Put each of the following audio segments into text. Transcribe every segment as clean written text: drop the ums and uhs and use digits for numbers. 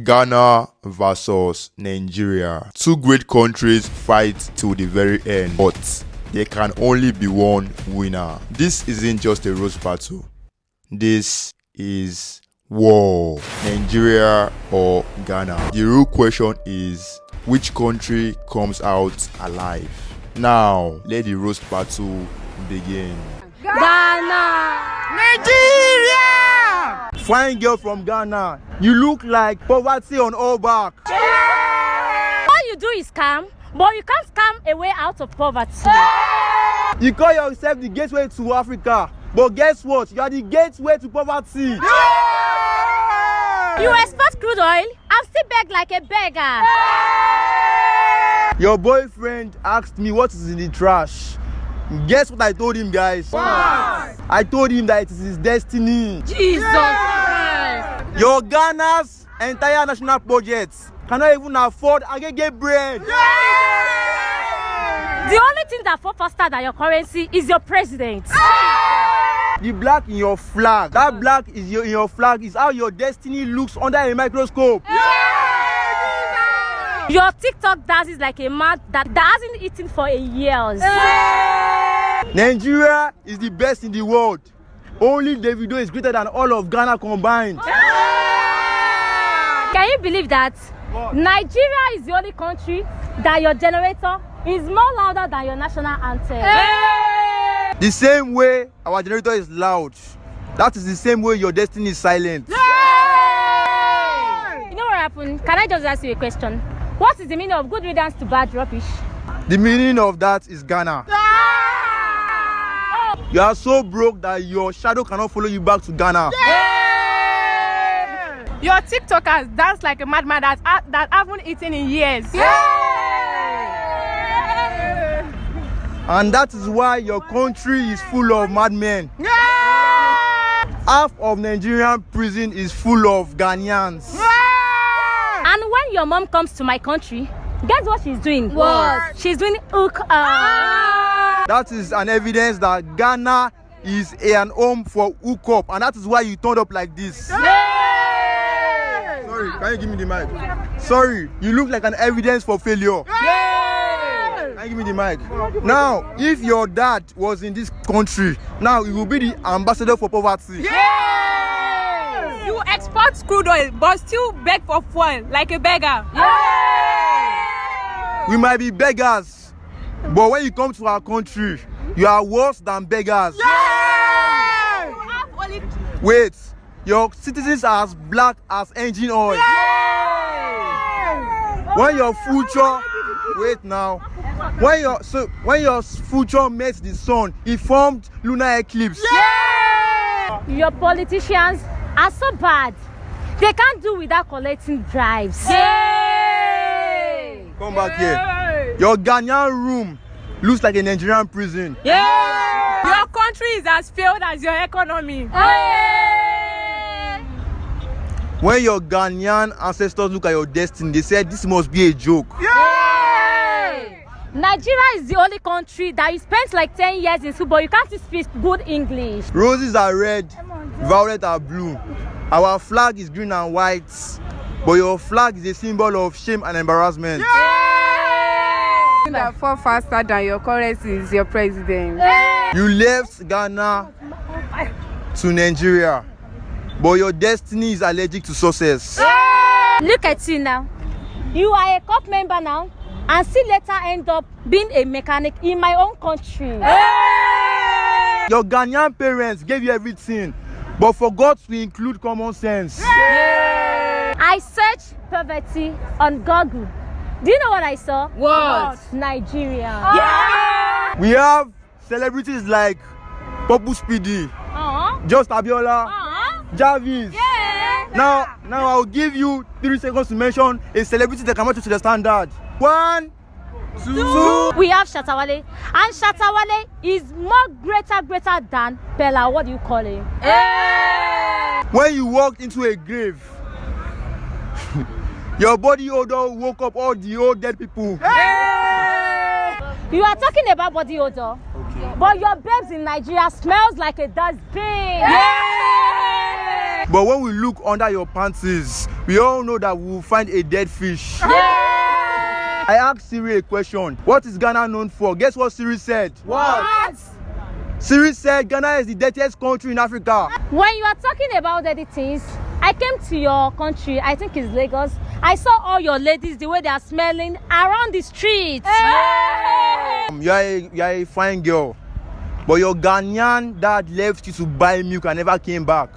Ghana versus Nigeria. Two great countries fight to the very end, but there can only be one winner. This isn't just a roast battle. This is war. Nigeria or Ghana. The real question is, which country comes out alive? Now, let the roast battle begin. Ghana! Nigeria! Fine girl from Ghana, you look like poverty on all back. All you do is scam, but you can't scam a way out of poverty. You call yourself the gateway to Africa, but guess what? You are the gateway to poverty. You export crude oil, I'm still beg like a beggar. Your boyfriend asked me what is in the trash. Guess what I told him, guys? What? I told him that it is his destiny. Jesus Christ! Your Ghana's entire national budget cannot even afford agege bread. The only thing that falls faster than your currency is your president. The black in your flag, that black is in your flag is how your destiny looks under a microscope. Your TikTok dances like a man that hasn't eaten for years. Nigeria is the best in the world. Only Davido is greater than all of Ghana combined. Can you believe that? Nigeria is the only country that your generator is more louder than your national anthem. The same way our generator is loud, that is the same way your destiny is silent. You know what happened? Can I just ask you a question? What is the meaning of good riddance to bad rubbish? The meaning of that is Ghana. You are so broke that your shadow cannot follow you back to Ghana. Your TikTokers dance like a madman that haven't eaten in years. And that is why your country is full of madmen. Half of Nigerian prison is full of Ghanaians. And when your mom comes to my country, guess what she's doing? What? She's doing hook. That is an evidence that Ghana is an home for hookup, and that is why you turned up like this. Sorry, can you give me the mic? Sorry, you look like an evidence for failure. Can you give me the mic? Now, if your dad was in this country, now he will be the ambassador for poverty. You export crude oil but still beg for fuel like a beggar. We might be beggars, but when you come to our country, you are worse than beggars. Wait, your citizens are as black as engine oil. When your future, wait now, when your future met the sun, it formed lunar eclipse. Your politicians are so bad. They can't do without collecting bribes. Come back here. Your Ghanaian room looks like a Nigerian prison. Your country is as failed as your economy. When your Ghanaian ancestors look at your destiny, they said this must be a joke. Nigeria is the only country that you spent like 10 years in school, but you can't speak good English. Roses are red, violet are blue. Our flag is green and white, but your flag is a symbol of shame and embarrassment. That fall faster than your currency is your president. You left Ghana to Nigeria, but your destiny is allergic to success. Look at you now. You are a corp member now, and still later end up being a mechanic in my own country. Your Ghanaian parents gave you everything, but forgot to include common sense. I searched poverty on Google. Do you know what I saw? What? Nigeria. We have celebrities like Popu Speedy, Just Abiola, Jarvis. Now I'll give you 3 seconds to mention a celebrity that can match to the standard. 1, 2. We have Shatawale, and Shatawale is more greater than Bella. What do you call him? When you walked into a grave, your body odor woke up all the old dead people. You are talking about body odor, but your babes in Nigeria smells like a dustbin. But when we look under your panties, we all know that we will find a dead fish. I asked Siri a question. What is Ghana known for? Guess what Siri said? What? Siri said Ghana is the dirtiest country in Africa. When you are talking about dirty things, I came to your country, I think it's Lagos. I saw all your ladies, the way they are smelling around the streets. You are a fine girl, but your Ghanaian dad left you to buy milk and never came back.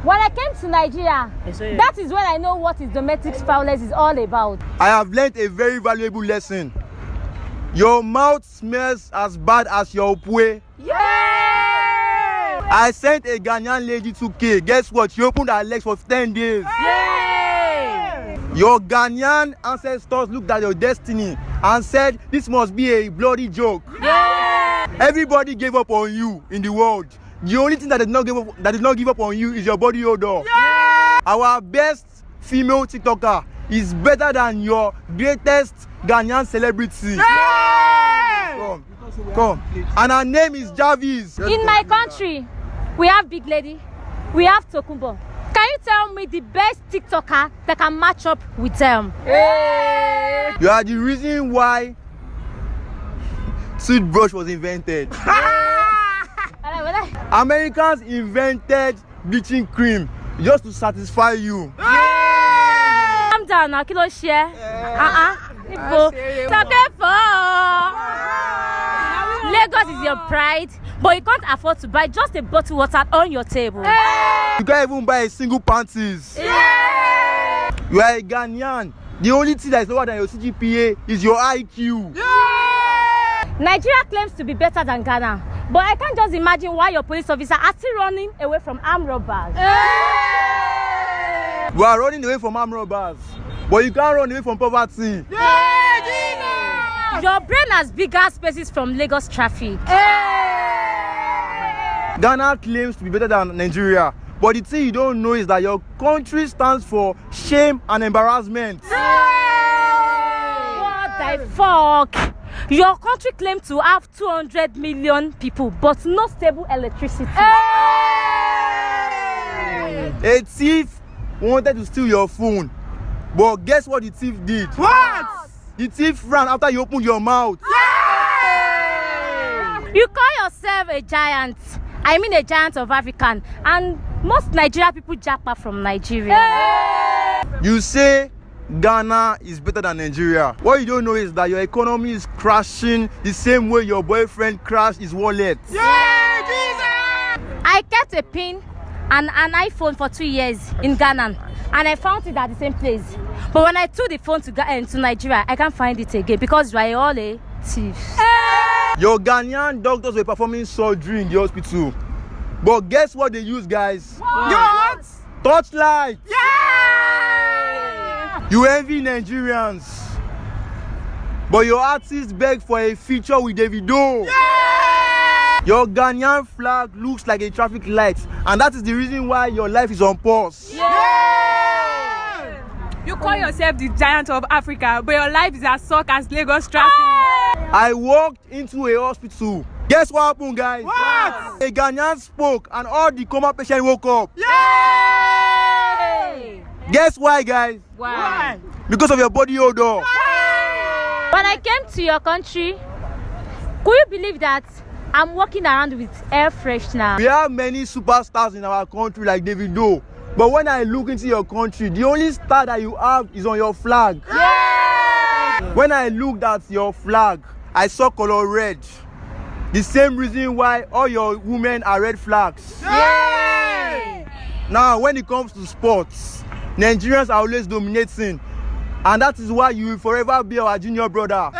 When I came to Nigeria, that is when I know what is domestic violence is all about. I have learned a very valuable lesson. Your mouth smells as bad as your pue. I sent a Ghanaian lady to K. Guess what? She opened her legs for 10 days. Your Ghanaian ancestors looked at your destiny and said, this must be a bloody joke. Everybody gave up on you in the world. The only thing that did not give up on you is your body odor. Our best female TikToker is better than your greatest Ghanaian celebrity. Come. And her name is Jarvis. In my country, we have Big Lady, we have Tokumbo. Can you tell me the best TikToker that can match up with them? You are the reason why toothbrush was invented. Americans invented bleaching cream just to satisfy you. Calm down now, kilo share. Lagos is your pride, but you can't afford to buy just a bottle of water on your table. You can't even buy a single panties. You are a Ghanaian. The only thing that is lower than your CGPA is your IQ. Nigeria claims to be better than Ghana, but I can't just imagine why your police officers are still running away from armed robbers. We are running away from armed robbers, but you can't run away from poverty. Your brain has bigger spaces from Lagos traffic. Ghana claims to be better than Nigeria, but the thing you don't know is that your country stands for shame and embarrassment. What the fuck? Your country claims to have 200 million people, but no stable electricity. A thief wanted to steal your phone, but guess what the thief did? What? The thief ran after you opened your mouth. You call yourself a giant. I mean a giant of African, and most Nigeria people jackpot from Nigeria. You say Ghana is better than Nigeria. What you don't know is that your economy is crashing the same way your boyfriend crashed his wallet. I kept a pin and an iPhone for 2 years in Ghana, and I found it at the same place. But when I took the phone to Nigeria, I can't find it again because you are all a thief. Your Ghanaian doctors were performing surgery in the hospital, but guess what they use, guys? What? Torchlight. You envy Nigerians, but your artists beg for a feature with Davido. Your Ghanaian flag looks like a traffic light, and that is the reason why your life is on pause. You call yourself the giant of Africa, but your life is as suck as Lagos traffic. I walked into a hospital. Guess what happened, guys? What? A Ghanaian spoke, and all the coma patients woke up. Guess why, guys? Why? Because of your body odor. When I came to your country, could you believe that I'm walking around with air freshener? We have many superstars in our country like Davido, but when I look into your country, the only star that you have is on your flag. When I looked at your flag, I saw color red. The same reason why all your women are red flags. Now, when it comes to sports, Nigerians are always dominating, and that is why you will forever be our junior brother.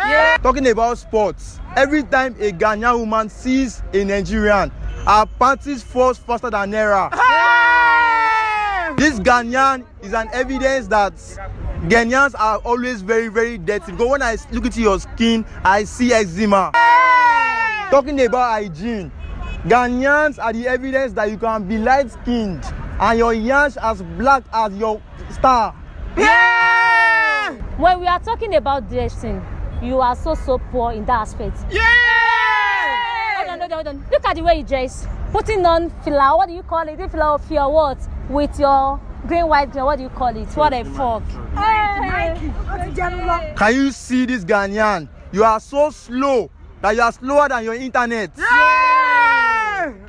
Talking about sports, every time a Ghanaian woman sees a Nigerian, her panties falls faster than Naira. This Ghanaian is an evidence that Ghanaians are always very, very dirty. Because when I look into your skin, I see eczema. Talking about hygiene, Ghanaians are the evidence that you can be light-skinned and your yansh as black as your star. When we are talking about dressing, you are so poor in that aspect. Hold on. Look at the way you dress. Putting on fila, what do you call it? Fila of your what? With your green, white, green. What do you call it? What a fuck. Can you see this Ghanaian? You are so slow that you are slower than your internet.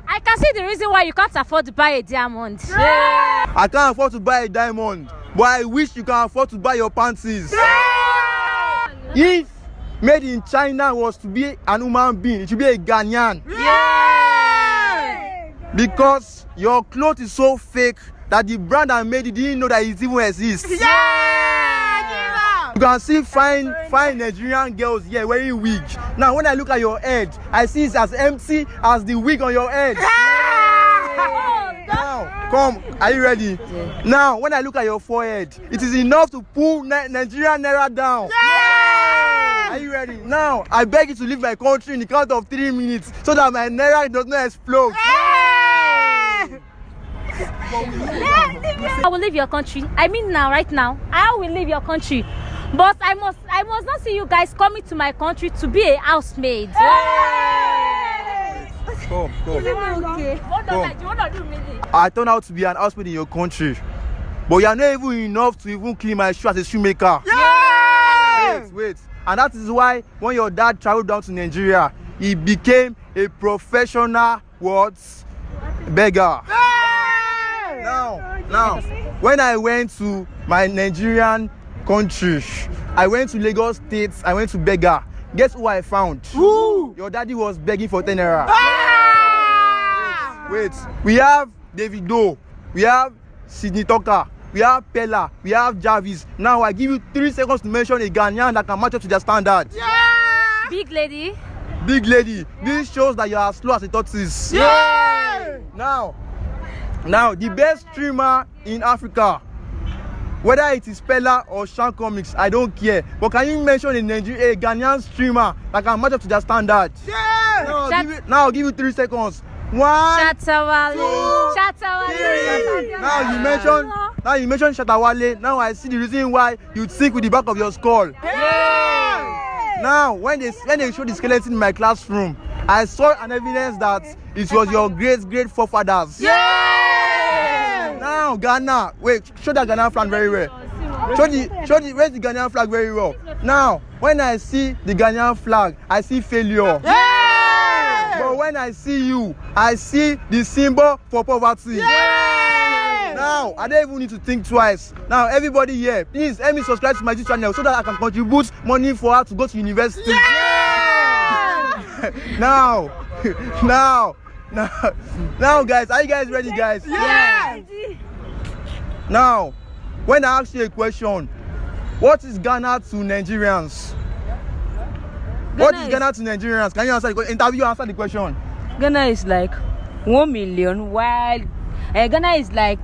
I can see the reason why you can't afford to buy a diamond. I can't afford to buy a diamond, but I wish you can afford to buy your panties. If made in China was to be an human being, it should be a Ghanaian. Because your clothes is so fake that the brand that made it didn't know that it even exists. You can see fine Nigerian girls here wearing wig. Now when I look at your head, I see it's as empty as the wig on your head. Now, come, are you ready? Yeah. Now when I look at your forehead, it is enough to pull Nigerian naira down. Are you ready? Now I beg you to leave my country in the count of 3 minutes so that my naira does not explode. I will leave your country. I mean now, right now, I will leave your country. But I must not see you guys coming to my country to be a housemaid. Come. Okay. I turned out to be an housemaid in your country, but you are not even enough to even clean my shoe as a shoemaker. Wait. And that is why when your dad traveled down to Nigeria, he became a professional beggar. Now, when I went to my Nigerian country, I went to Lagos State, I went to beggar. Guess who I found? Who? Your daddy was begging for 10 naira. Wait. We have Davido, we have Sidney Tucker, we have Pella, we have Jarvis. Now I give you 3 seconds to mention a Ghanaian that can match up to their standard. Big lady. This shows that you are slow as a tortoise. Now the best streamer in Africa, whether it is Pella or Shankcomics, I don't care. But can you mention a Ghanaian streamer that can match up to their standard? Now I'll give you 3 seconds. 1, 2, 3. Now you mentioned Shatawale. Now I see the reason why you think with the back of your skull. Now when they showed the skeleton in my classroom, I saw an evidence that it was your great forefathers. Now Ghana, wait, show that Ghana flag very well. Where's the Ghanaian flag very well. Now when I see the Ghanaian flag, I see failure. But when I see you, I see the symbol for poverty. Now I don't even need to think twice. Now everybody here, please help me subscribe to my YouTube channel so that I can contribute money for her to go to university. Now guys, are you guys ready, guys? Yes. Now when I ask you a question, what is Ghana to Nigerians? What is Ghana to Nigerians? Can you answer the question? Answer the question. Ghana is like 1 million, while Ghana is like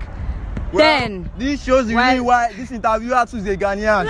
10. This shows the reason why this interviewer is a Ghanaian.